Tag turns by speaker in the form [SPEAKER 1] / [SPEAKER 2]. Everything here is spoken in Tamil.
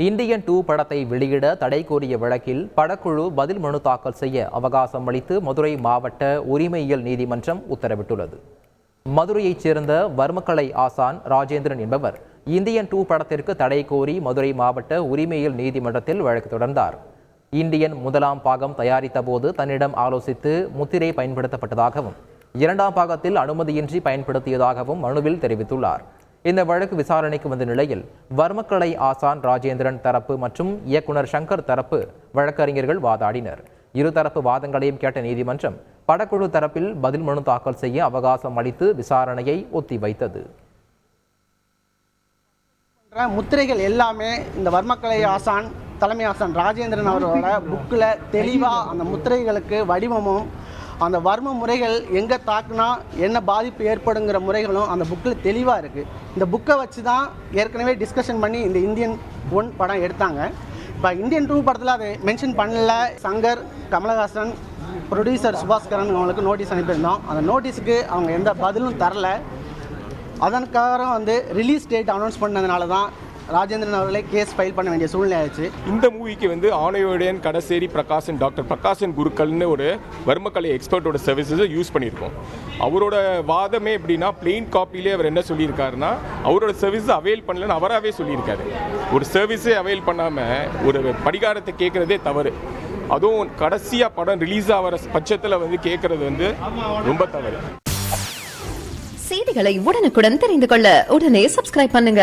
[SPEAKER 1] இந்தியன் 2 படத்தை வெளியிட தடை கோரிய வழக்கில் படக்குழு பதில் மனு தாக்கல் செய்ய அவகாசம் அளித்து மதுரை மாவட்ட உரிமையியல் நீதிமன்றம் உத்தரவிட்டுள்ளது. மதுரையைச் சேர்ந்த வர்மக்கலை ஆசான் ராஜேந்திரன் என்பவர் இந்தியன் 2 படத்திற்கு தடை கோரி மதுரை மாவட்ட உரிமையியல் நீதிமன்றத்தில் வழக்கு தொடர்ந்தார். இந்தியன் 1ஆம் பாகம் தயாரித்த போது தன்னிடம் ஆலோசித்து முத்திரை பயன்படுத்தப்பட்டதாகவும் 2ஆம் பாகத்தில் அனுமதியின்றி பயன்படுத்தியதாகவும் மனுவில் தெரிவித்துள்ளார். இந்த வழக்கு விசாரணைக்கு வந்த நிலையில் வர்மக்கலை ஆசான் ராஜேந்திரன் தரப்பு மற்றும் இயக்குனர் சங்கர் தரப்பு வழக்கறிஞர்கள் வாதாடினர். இருதரப்பு வாதங்களையும் கேட்ட நீதிமன்றம் படக்குழு தரப்பில் பதில் மனு தாக்கல் செய்ய அவகாசம் அளித்து விசாரணையை ஒத்திவைத்தது.
[SPEAKER 2] முத்திரைகள் எல்லாமே இந்த வர்மக்கலை ஆசான் தலைமை ஆசான் ராஜேந்திரன் அவரோட புக்கில் தெளிவாக அந்த முத்திரைகளுக்கு வடிவமும் அந்த வர்ம முறைகள் எங்கே தாக்குனா என்ன பாதிப்பு ஏற்படுங்கிற முறைகளும் அந்த புக்கில் தெளிவாக இருக்குது. இந்த புக்கை வச்சு தான் ஏற்கனவே டிஸ்கஷன் பண்ணி இந்த இந்தியன் 1 படம் எடுத்தாங்க. இப்போ இந்தியன் 2 படத்தில் அதை மென்ஷன் பண்ணல. சங்கர், கமலஹாசன், ப்ரொடியூசர் சுபாஸ்கரன் அவங்களுக்கு நோட்டீஸ் அனுப்பியிருந்தோம். அந்த நோட்டீஸுக்கு அவங்க எந்த பதிலும் தரல. அதற்காக ரிலீஸ் டேட் அனௌன்ஸ் பண்ணதுனால தான் ராஜேந்திரன் அவர்களே கேஸ் ஃபைல் பண்ண வேண்டிய சூழ்நிலை ஆயிடுச்சு.
[SPEAKER 3] இந்த மூவிக்கு ஆணையோடையன் கடசேரி பிரகாசன் டாக்டர் பிரகாசன் குருக்கள்னு ஒரு வர்மக்கலை எக்ஸ்பர்ட்டோட சர்வீஸஸை யூஸ் பண்ணியிருக்கோம். அவரோட வாதமே எப்படின்னா, பிளெயின் காப்பிலே அவர் என்ன சொல்லியிருக்காருன்னா, அவரோட சர்வீஸ் அவைல் பண்ணலன்னு அவராகவே சொல்லியிருக்காரு. ஒரு சர்வீஸே அவைல் பண்ணாமல் ஒரு படிகாரத்தை கேட்குறதே தவறு. அதுவும் கடைசியாக படம் ரிலீஸ் ஆகிற பட்சத்தில் கேட்குறது ரொம்ப தவறு.
[SPEAKER 4] செய்திகளை உடனுக்குடன் தெரிந்து கொள்ள உடனே சப்ஸ்கிரைப் பண்ணுங்க.